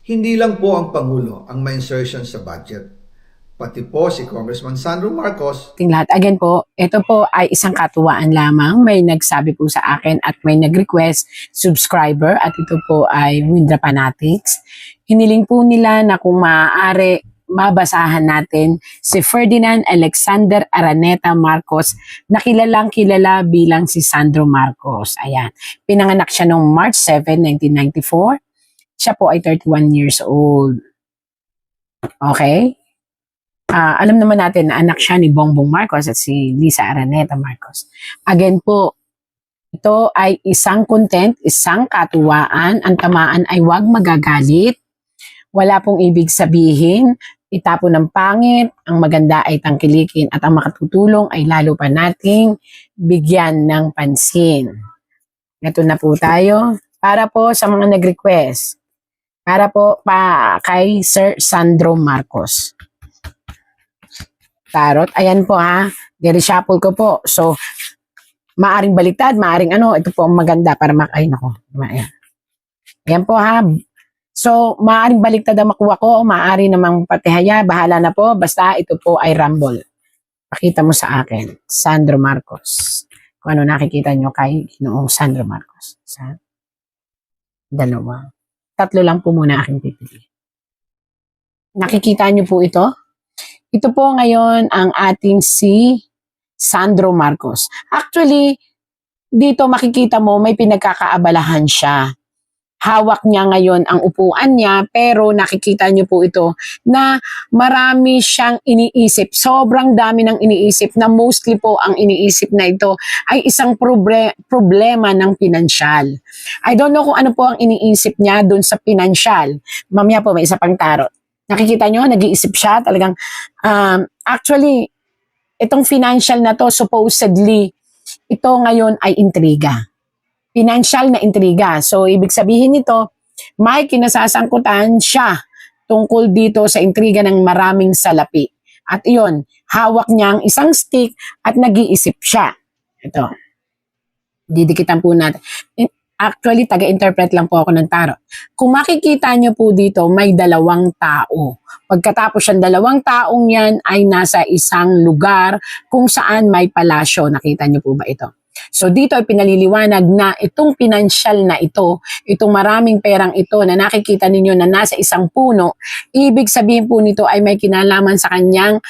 Hindi lang po ang Pangulo ang may insertion sa budget. Pati po si Congressman Sandro Marcos. Lahat. Again po, ito po ay isang katuwaan lamang. May nagsabi po sa akin at may nag-request subscriber at ito po ay Windra Fanatics. Hiniling po nila na kung maaari mabasahan natin si Ferdinand Alexander Araneta Marcos na kilalang kilala bilang si Sandro Marcos. Ayan. Pinanganak siya noong March 7, 1994. Siya po ay 31 years old. Okay? Alam naman natin na anak siya ni Bongbong Marcos at si Lisa Araneta Marcos. Again po, ito ay isang content, isang katuwaan. Ang tamaan ay huwag magagalit. Wala pong ibig sabihin, itapon ng pangit, ang maganda ay tangkilikin at ang makatutulong ay lalo pa nating bigyan ng pansin. Ito na po tayo. Para po sa mga nag-request. Para po kay Sir Sandro Marcos. Tarot. Ayan po ha. Di-reshuffle ko po. So, maaring baliktad, maaring ano. Ito po ang maganda para makain ako. Ayan. Ayan po ha. So, maaring baliktad ang makuha ko. Maaari namang patihaya. Bahala na po. Basta ito po ay rumble. Pakita mo sa akin. Sandro Marcos. Kung ano nakikita nyo kay noong Sandro Marcos. Sa dalawa. 3 lang po muna aking pipili. Nakikita nyo po ito? Ito po ngayon ang ating si Sandro Marcos. Actually, dito makikita mo may pinagkakaabalahan siya. Hawak niya ngayon ang upuan niya pero nakikita niyo po ito na marami siyang iniisip. Sobrang dami ng iniisip na mostly po ang iniisip na ito ay isang problema ng pinansyal. I don't know kung ano po ang iniisip niya dun sa pinansyal. Mamaya po may isa pang tarot. Nakikita niyo, nag-iisip siya talagang actually itong financial na to supposedly ito ngayon ay intriga. Financial na intriga. So, ibig sabihin nito, may kinasasangkutan siya tungkol dito sa intriga ng maraming salapi. At iyon, hawak niya ang isang stick at nag-iisip siya. Ito. Didikitan po natin. Actually, taga-interpret lang po ako ng tarot. Kung makikita niyo po dito, may 2 tao. Pagkatapos yung 2 taong yan ay nasa isang lugar kung saan may palasyo. Nakita niyo po ba ito? So dito ay pinaliliwanag na itong pinansyal na ito, itong maraming perang ito na nakikita ninyo na nasa isang puno, ibig sabihin po nito ay may kinalaman sa kanyang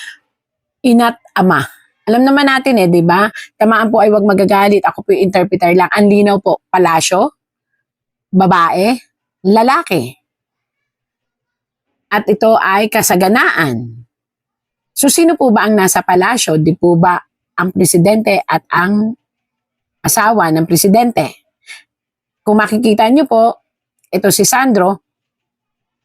ina't ama. Alam naman natin di ba? Tamaan po ay huwag magagalit, ako po yung interpreter lang. Ang linaw po, palasyo, babae, lalaki. At ito ay kasaganaan. So sino po ba ang nasa palasyo? Di po ba ang presidente at ang asawa ng presidente? Kung makikita nyo po, ito si Sandro,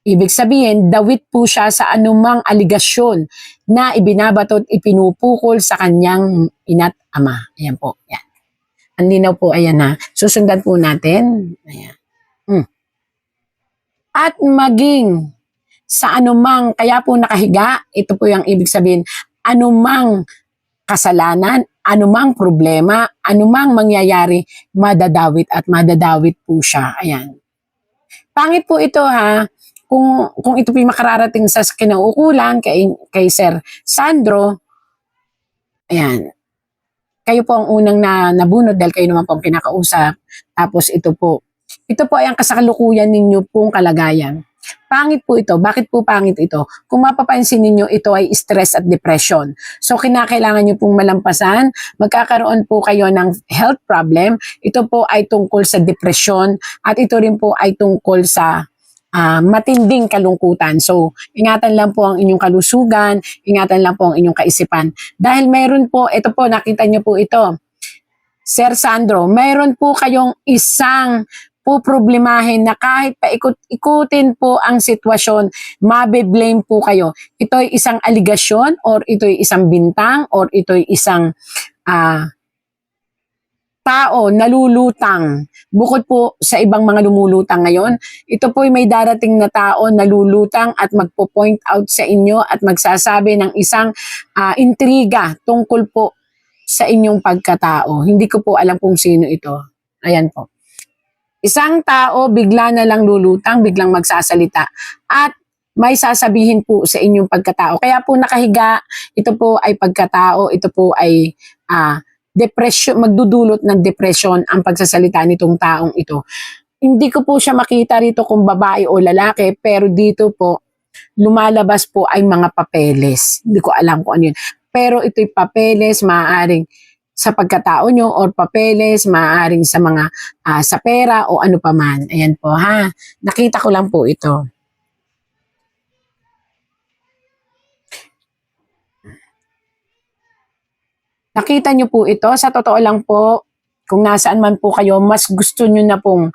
ibig sabihin, dawit po siya sa anumang aligasyon na ibinabato at ipinupukol sa kanyang ina't ama. Ayan po, yan. Ang linaw po, ayan na. Susundan po natin. Ayan. At maging sa anumang, kaya po nakahiga, ito po yung ibig sabihin, anumang kasalanan, anumang problema, anumang mangyayari, madadawit at madadawit po siya. Ayan. Pangit po ito ha, kung ito po yung makararating sa kinauukulan kay Sir Sandro, ayan. Kayo po ang unang nabunod dahil kayo naman po ang kinakausap. Tapos ito po ay ang kasalukuyan ninyo pong kalagayan. Pangit po ito. Bakit po pangit ito? Kung mapapansin ninyo, ito ay stress at depression. So, kinakailangan nyo pong malampasan. Magkakaroon po kayo ng health problem. Ito po ay tungkol sa depression at ito rin po ay tungkol sa matinding kalungkutan. So, ingatan lang po ang inyong kalusugan, ingatan lang po ang inyong kaisipan. Dahil mayroon po, ito po, nakita nyo po ito. Sir Sandro, mayroon po kayong isang problemahin na kahit paikot-ikutin po ang sitwasyon, mabe-blame po kayo. Ito ay isang aligasyon or ito ay isang bintang or ito ay isang tao nalulutang. Bukod po sa ibang mga lumulutang ngayon, ito po ay may darating na tao nalulutang at magpo-point out sa inyo at magsasabi ng isang intriga tungkol po sa inyong pagkatao. Hindi ko po alam kung sino ito. Ayan po. Isang tao bigla na lang lulutang, biglang magsasalita at may sasabihin po sa inyong pagkatao. Kaya po nakahiga, ito po ay pagkatao, ito po ay depression, magdudulot ng depression ang pagsasalita nitong taong ito. Hindi ko po siya makita rito kung babae o lalaki, pero dito po lumalabas po ay mga papeles. Hindi ko alam kung ano yun. Pero ito'y papeles, maaaring sa pagkatao nyo or papeles, maaaring sa mga sa pera o ano paman. Ayan po ha. Nakita ko lang po ito. Nakita nyo po ito. Sa totoo lang po, kung nasaan man po kayo, mas gusto nyo na pong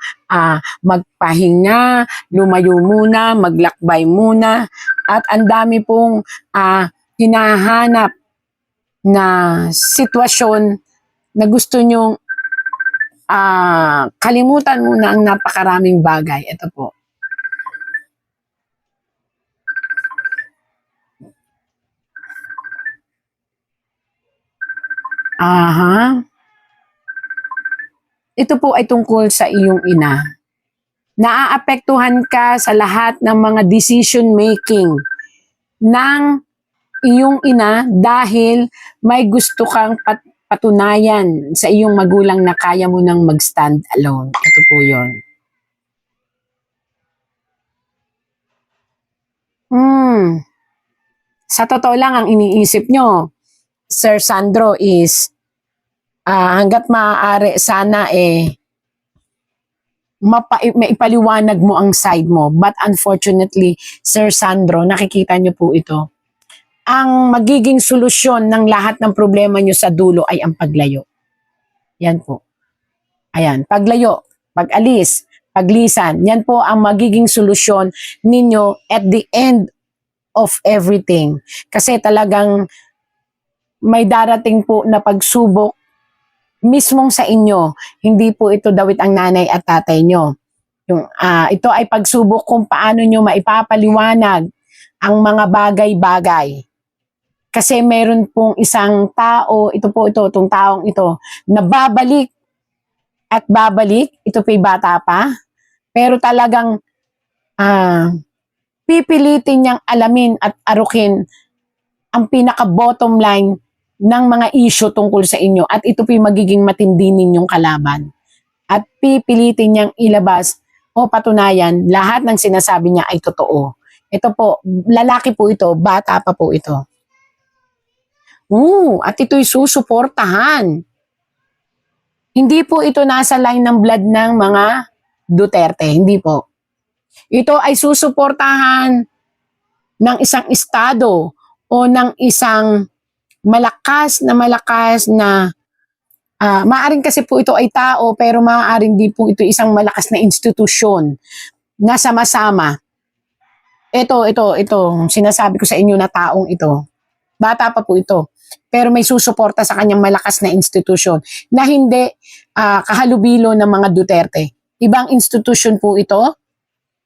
magpahinga, lumayo muna, maglakbay muna. At ang dami pong hinahanap na sitwasyon na gusto nyong kalimutan muna ang napakaraming bagay. Ito po. Aha. Ito po ay tungkol sa iyong ina. Naaapektuhan ka sa lahat ng mga decision making ng iyong ina dahil may gusto kang patunayan sa iyong magulang na kaya mo nang mag-stand alone. Ito po yun. Sa totoo lang, ang iniisip nyo, Sir Sandro, is hanggat maaari sana maipaliwanag mo ang side mo. But unfortunately, Sir Sandro, nakikita nyo po ito. Ang magiging solusyon ng lahat ng problema nyo sa dulo ay ang paglayo. Yan po. Ayan, paglayo, pag-alis, paglisan. Yan po ang magiging solusyon ninyo at the end of everything. Kasi talagang may darating po na pagsubok mismong sa inyo. Hindi po ito dawit ang nanay at tatay nyo. Ito ay pagsubok kung paano nyo maipapaliwanag ang mga bagay-bagay. Kasi meron pong isang tao, itong taong ito, na babalik at babalik, ito po'y bata pa, pero talagang pipilitin niyang alamin at arukin ang pinaka-bottom line ng mga issue tungkol sa inyo at ito po'y magiging matindi ninyong kalaban. At pipilitin niyang ilabas o patunayan lahat ng sinasabi niya ay totoo. Ito po, lalaki po ito, bata pa po ito. At ito'y susuportahan. Hindi po ito nasa line ng blood ng mga Duterte. Hindi po. Ito ay susuportahan ng isang estado o ng isang malakas na maaaring kasi po ito ay tao pero maaaring di po ito isang malakas na institusyon na sama-sama. Ito, sinasabi ko sa inyo na taong ito. Bata pa po ito. Pero may susuporta sa kanyang malakas na institusyon na hindi kahalubilo ng mga Duterte. Ibang institusyon po ito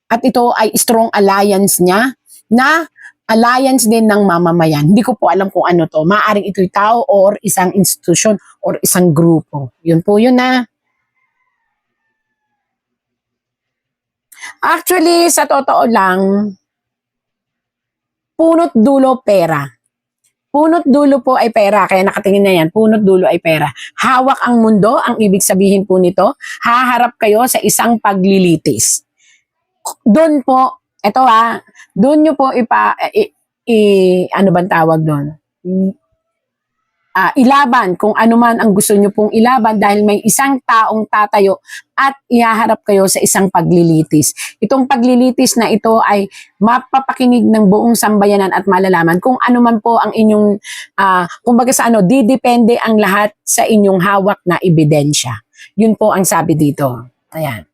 at ito ay strong alliance niya na alliance din ng mamamayan. Hindi ko po alam kung ano to. Maaring ito'y tao or isang institusyon or isang grupo. Yun po yun na. Actually, sa totoo lang, punot dulo pera. Punot dulo po ay pera, kaya nakatingin na yan, punot dulo ay pera. Hawak ang mundo, ang ibig sabihin po nito, haharap kayo sa isang paglilitis. Doon po, eto doon nyo po ano bang tawag doon? Ilaban kung ano man ang gusto nyo pong ilaban dahil may isang taong tatayo at ihaharap kayo sa isang paglilitis. Itong paglilitis na ito ay mapapakinig ng buong sambayanan at malalaman kung ano man po ang inyong, kumbaga sa didepende ang lahat sa inyong hawak na ebidensya. Yun po ang sabi dito. Ayan.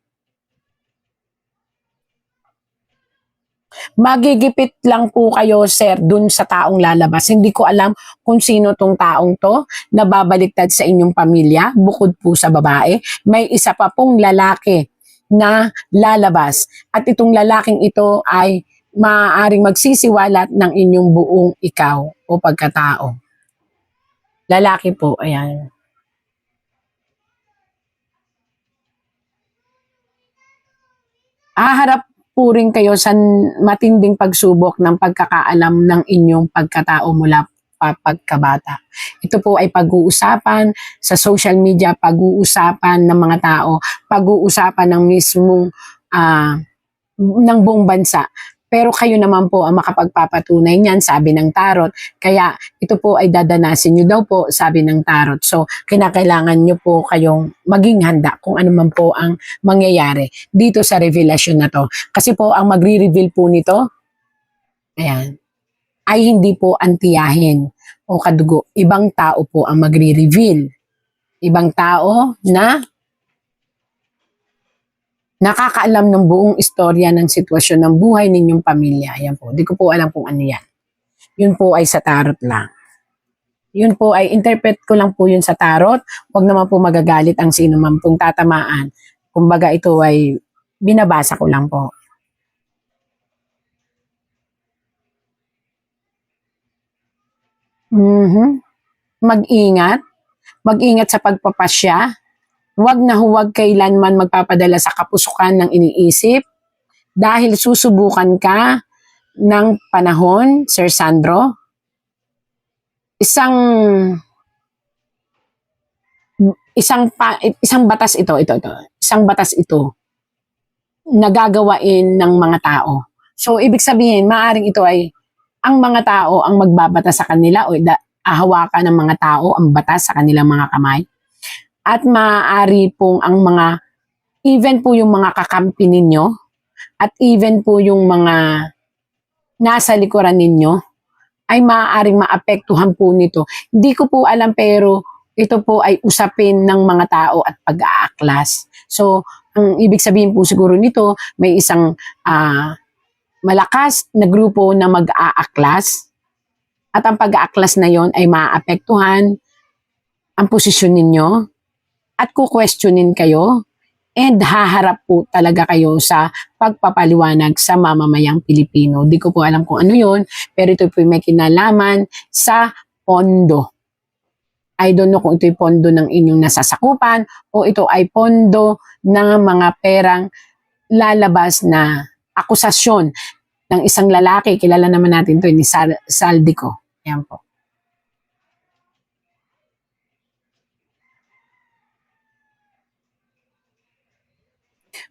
Magigipit lang po kayo, sir, dun sa taong lalabas. Hindi ko alam kung sino tong taong to na babaliktad sa inyong pamilya, bukod po sa babae. May isa pa pong lalaki na lalabas. At itong lalaking ito ay maaaring magsisiwalat ng inyong buong ikaw o pagkatao. Lalaki po, ayan. haharap po rin kayo sa matinding pagsubok ng pagkakaalam ng inyong pagkatao mula pagkabata. Ito po ay pag-uusapan sa social media, pag-uusapan ng mga tao, pag-uusapan ng mismong ng buong bansa. Pero kayo naman po ang makapagpapatunay niyan, sabi ng tarot. Kaya ito po ay dadanasin nyo daw po, sabi ng tarot. So, kinakailangan nyo po kayong maging handa kung ano man po ang mangyayari dito sa revelation na to. Kasi po, ang magre-reveal po nito, ayan, ay hindi po antiyahin o kadugo. Ibang tao po ang magre-reveal. Ibang tao na nakakaalam ng buong istorya ng sitwasyon ng buhay ninyong pamilya. Ayan po. Di ko po alam kung ano yan. Yun po ay sa tarot lang. Yun po ay interpret ko lang po yun sa tarot. Huwag naman po magagalit ang sino man pong tatamaan. Kumbaga ito ay binabasa ko lang po. Mag-ingat. Mag-ingat sa pagpapasya. Huwag na huwag kailanman magpapadala sa kapusukan ng iniisip dahil susubukan ka ng panahon, Sir Sandro. Isang batas ito. Isang batas ito nagagawain ng mga tao. So, ibig sabihin, maaring ito ay ang mga tao ang magbabata sa kanila o ahawakan ng mga tao ang batas sa kanilang mga kamay. At maaari pong ang mga, even po yung mga kakampi ninyo, at even po yung mga nasa likuran ninyo, ay maaaring maapektuhan po nito. Hindi ko po alam pero ito po ay usapin ng mga tao at pag-aaklas. So, ang ibig sabihin po siguro nito, may isang malakas na grupo na mag-aaklas at ang pag-aaklas na yon ay maapektuhan ang posisyon ninyo at kukwestiyonin kayo and haharap po talaga kayo sa pagpapaliwanag sa mamamayang Pilipino. Di ko po alam kung ano yun, pero ito po may kinalaman sa pondo. I don't know kung ito'y pondo ng inyong nasasakupan o ito ay pondo ng mga perang lalabas na akusasyon ng isang lalaki. Kilala naman natin ito ni Saldico. Yan po.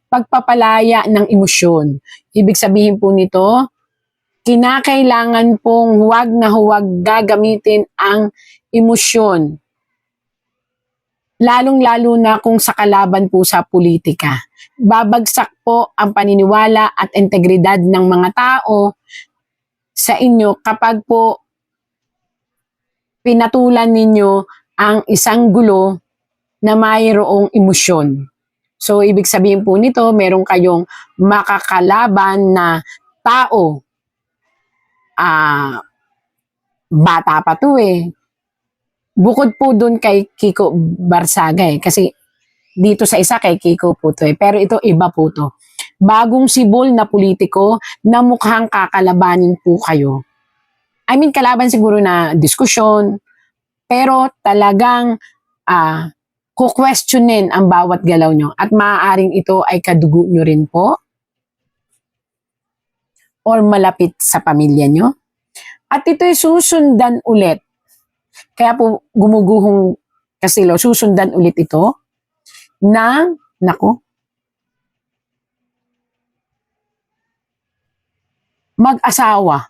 Pagpapalaya ng emosyon. Ibig sabihin po nito, kinakailangan pong huwag na huwag gagamitin ang emosyon. Lalong-lalo na kung sa kalaban po sa politika. Babagsak po ang paniniwala at integridad ng mga tao sa inyo kapag po pinatulan ninyo ang isang gulo na mayroong emosyon. So, ibig sabihin po nito, meron kayong makakalaban na tao. Bata pa to eh. Bukod po dun kay Kiko Barsaga eh. Kasi dito sa isa kay Kiko po to eh. Pero ito iba po to. Bagong sibol na politiko na mukhang kakalabanin po kayo. I mean, kalaban siguro na diskusyon. Pero talagang kukwestiyonin ang bawat galaw nyo at maaaring ito ay kadugo nyo rin po or malapit sa pamilya nyo. At ito'y susundan ulit. Kaya po gumuguhong kasilo, susundan ulit ito ng, mag-asawa.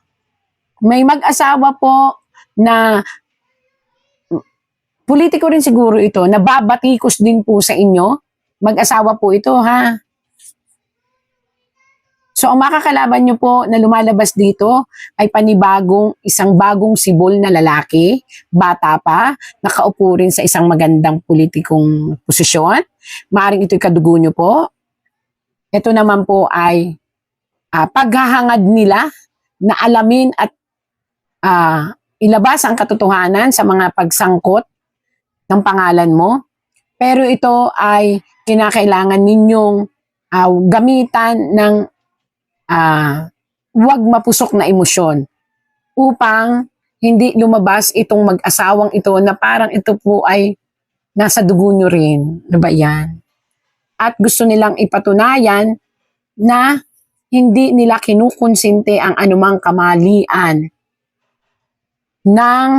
May mag-asawa po na politiko rin siguro ito, nababatikos din po sa inyo. Mag-asawa po ito, ha? So, ang makakalaban nyo po na lumalabas dito ay isang bagong sibol na lalaki, bata pa, nakaupo rin sa isang magandang politikong posisyon. Maaring ito'y kadugo nyo po. Ito naman po ay paghahangad nila na alamin at ilabas ang katotohanan sa mga pagsangkot ng pangalan mo. Pero ito ay kinakailangan ninyong gamitan ng huwag mapusok na emosyon upang hindi lumabas itong mag-asawang ito na parang ito po ay nasa dugo nyo rin. Ano ba yan? At gusto nilang ipatunayan na hindi nila kinukonsente ang anumang kamalian ng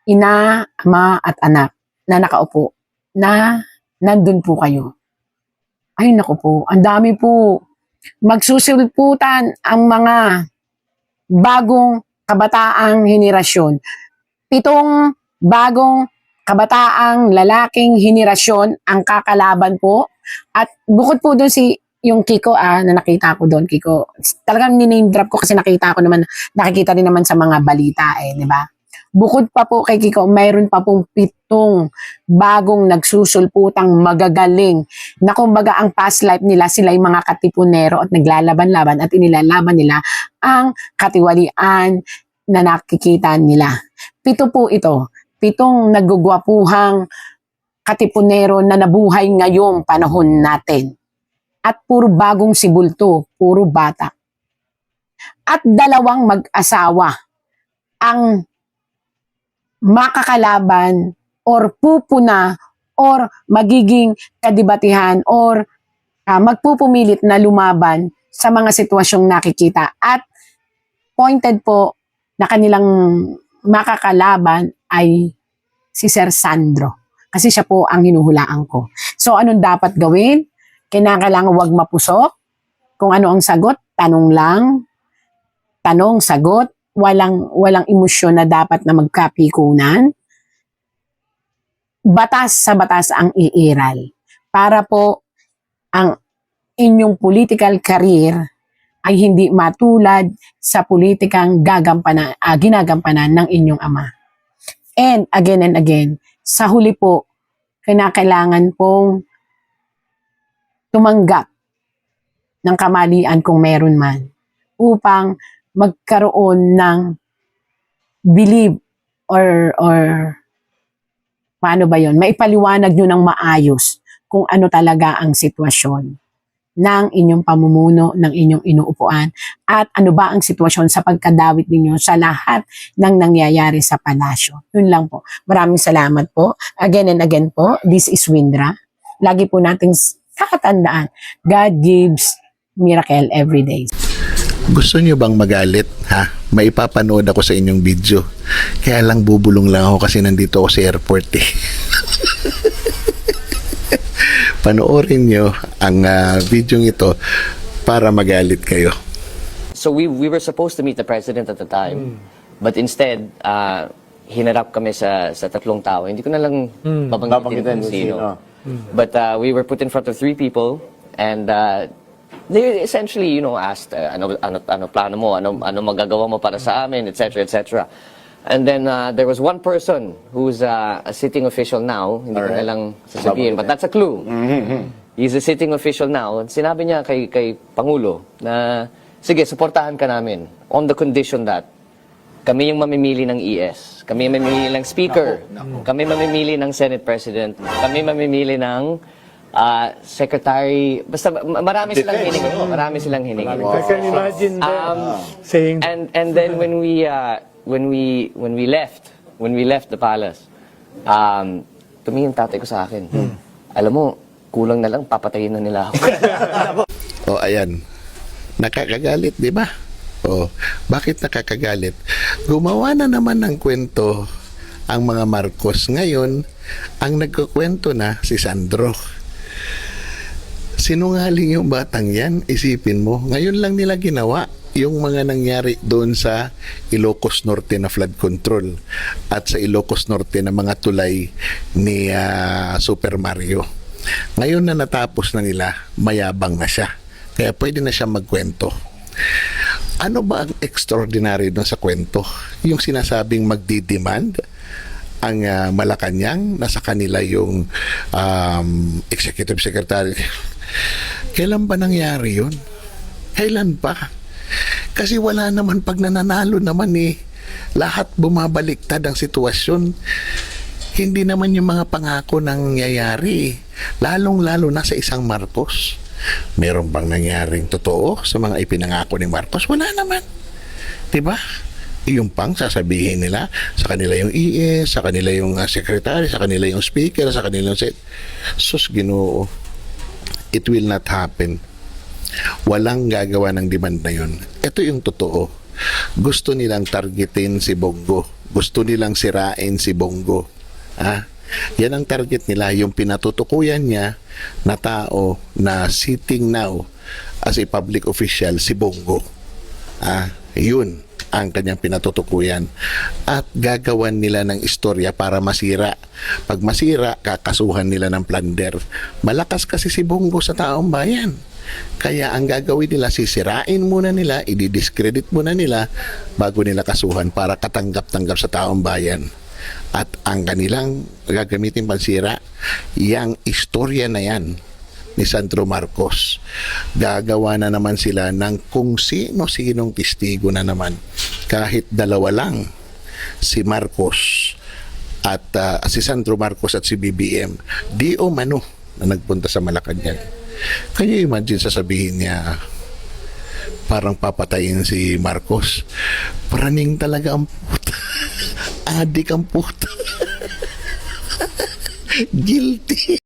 ina, ama at anak na nakaupo, na nandun po kayo. Ay naku po, ang dami po. Magsusulputan ang mga bagong kabataang henerasyon. 7 bagong kabataang lalaking henerasyon ang kakalaban po. At bukod po doon yung Kiko na nakita ko doon, Kiko. Talagang niname drop ko kasi nakita ko naman, nakikita rin naman sa mga balita di ba? Bukod pa po kay Kiko, mayroon pa pong 7 bagong nagsusulputang magagaling na kumbaga ang past life nila, sila yung mga katipunero at naglalaban-laban at inilalaban nila ang katiwalian na nakikita nila. 7 po ito. 7 nagugwapuhang katipunero na nabuhay ngayong panahon natin. At puro bagong sibulto, puro bata. At 2 mag-asawa ang makakalaban or pupuna or magiging kadibatihan or magpupumilit na lumaban sa mga sitwasyong nakikita. At pointed po na kanilang makakalaban ay si Sir Sandro. Kasi siya po ang hinuhulaan ko. So anong dapat gawin? Kailangan wag mapusok. Kung ano ang sagot, tanong lang. Tanong, sagot. Walang emosyon na dapat na magkapikunan. Batas sa batas ang iiral. Para po ang inyong political career ay hindi matulad sa politikang ginagampanan ng inyong ama. And again, sa huli po, kailangan pong tumanggap ng kamalian kung meron man upang magkaroon ng believe or paano ba yon? Maipaliwanag nyo ng maayos kung ano talaga ang sitwasyon ng inyong pamumuno, ng inyong inuupuan at ano ba ang sitwasyon sa pagkadawit ninyo sa lahat ng nangyayari sa palasyo. Yun lang po. Maraming salamat po. Again and again po, this is Windra. Lagi po nating kakatandaan, God gives miracle every day. Gusto nyo bang magalit, ha? Maipapanood ako sa inyong video. Kaya lang bubulong lang ako kasi nandito ako sa airport Panoorin nyo ang video ito para magalit kayo. So we were supposed to meet the president at the time, but instead, hinarap kami sa 3 tao. Hindi ko na lang babanggitin kung sino. But we were put in front of 3 people, and they essentially, asked, ano plano mo, ano magagawa mo para sa amin, etc., etc. And then there was one person who's a sitting official now, hindi ko na lang sasabihin, but that's a clue. He's a sitting official now. Sinabi niya kay Pangulo na, sige, suportahan ka namin on the condition that kami yung mamimili ng ES, kami yung mamimili ng Speaker, kami mamimili ng Senate President, kami mamimili ng Secretary, basta marami silang hiningi. Marami silang hiningi. I can imagine them saying. And then when we left the palace, tumingin tatay ko sa akin. Alam mo, kulang na lang papatayin na nila ako. Ayan. Nakakagalit, di ba? Bakit nakakagalit? Gumawa na naman ng kwento ang mga Marcos. Ngayon, ang nagkukwento na si Sandro. Sinungaling yung batang yan, isipin mo. Ngayon lang nila ginawa yung mga nangyari doon sa Ilocos Norte na flood control at sa Ilocos Norte na mga tulay ni Super Mario. Ngayon na natapos na nila, mayabang na siya. Kaya pwede na siya magkwento. Ano ba ang extraordinary doon sa kwento? Yung sinasabing magdidemand ang Malacanang, nasa kanila yung executive secretary. Kailan ba nangyari yun? Kailan pa? Kasi wala naman, pag nananalo naman lahat bumabaliktad ang sitwasyon. Hindi naman yung mga pangako nangyayari. Lalong-lalo na sa isang Marcos. Meron bang nangyaring totoo sa mga ipinangako ni Marcos? Wala naman. Diba? Yung pang sasabihin nila, sa kanila yung ES, sa kanila yung secretary, sa kanila yung speaker, sa kanila yung Sus, Ginoo. It will not happen. Walang gagawa ng demand na yun. Ito yung totoo. Gusto nilang targetin si Bongo. Gusto nilang sirain si Bongo. Yan ang target nila, yung pinatutukuyan niya na tao na sitting now as a public official, si Bongo. Yun ang kanyang pinatutukuyan. At gagawan nila ng istorya para masira. Pag masira, kakasuhan nila ng plunder. Malakas kasi si Bongo sa taong bayan. Kaya ang gagawin nila, sisirain muna nila, i-discredit muna nila bago nila kasuhan para katanggap-tanggap sa taong bayan. At ang kanilang gagamitin pansira, yang istorya na yan ni Sandro Marcos. Gagawa na naman sila ng kung sino-sinong testigo na naman. Kahit dalawa lang, si Marcos at si Sandro Marcos at si BBM, di o mano na nagpunta sa Malacanang. Kaya imagine sasabihin niya, parang papatayin si Marcos. Praning talaga ang puta. Adik ang puta. Guilty.